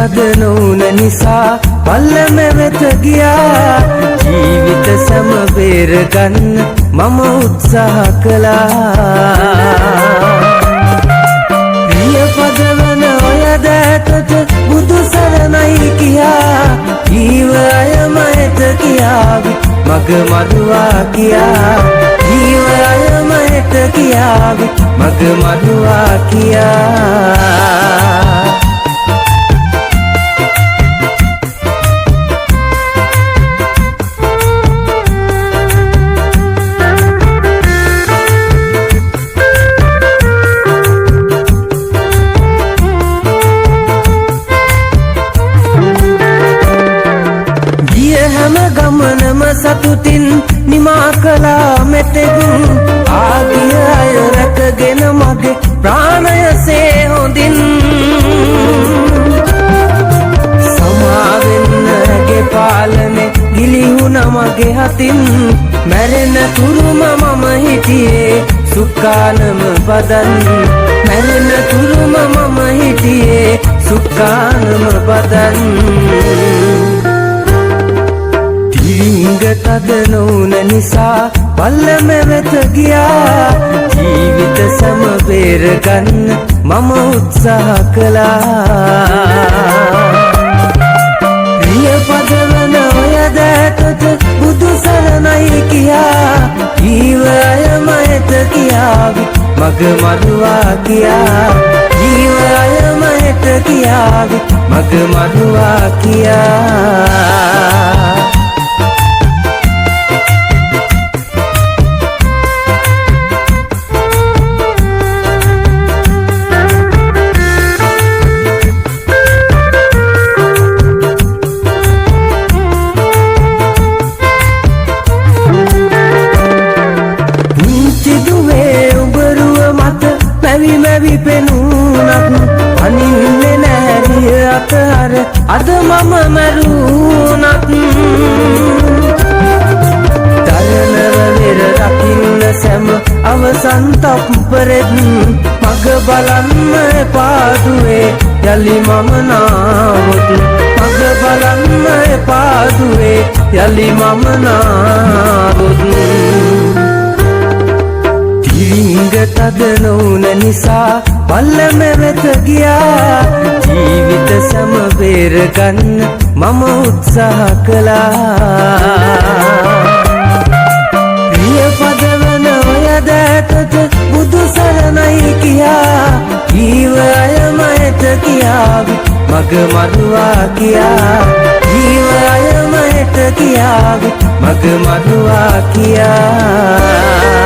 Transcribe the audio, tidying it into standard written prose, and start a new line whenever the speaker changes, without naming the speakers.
තද නොවුන නිසා පල්ලම වෙත ගියා ජීවිත සම බේරගන්න මම උත්සාහ කළා ප්‍රිය පදවන ඔය දැතට බුදු සරණයි කියා ජීව අයමයට කියාවි මග මරුවා කියා ජීව අයමයට කියාවි මග මරුවා කියා ගමනම සතුටින් නිමා කළා මෙතෙක් ආගිය අය රැකගෙන මගේ ප්‍රාණයසේ හොඳින් සමාවෙන්න ඇගේ පාලනේ ගිලිහුණ මගේ හතින් මැරෙන තුරුම මම හිටියේ සුක්කානම බදන් මැරෙන තුරුම මම හිටියේ සුක්කානම බදන් ලිංග තද නොවුන නිසා පල්ලම වෙත ගියා ජීවිත සම බේරගන්න මම උත්සාහ කළා ප්‍රිය පදවන ඔය දැතට බුදු සරණයි කියා ජීව අයමයට කියාවි මග මරුවා කියා ජීව අයමයට කියාවි මග මරුවා කියා මැවි පෙනුනත් අනින්නේ නැරිය අතහර අද මම මැරුණත් දරනව වෙර රකින්න සැම අවසන් තප්පරෙත් මග බලන්න පාදුවේ යලි මම නාවොත් මග බලන්න පාදුවේ යලි මම නාවොත් ලිංග තද නොවුන නිසා පල්ලම වෙත ගියා ජීවිත සම බේරගන්න මම උත්සාහ කළා ප්‍රිය පදවන ඔය දැතට බුදු සරණයි කියා ජීව අයමයට කියාවි මග මරුවා කියා ජීව අයමයට කියාවි මග මරුවා කියා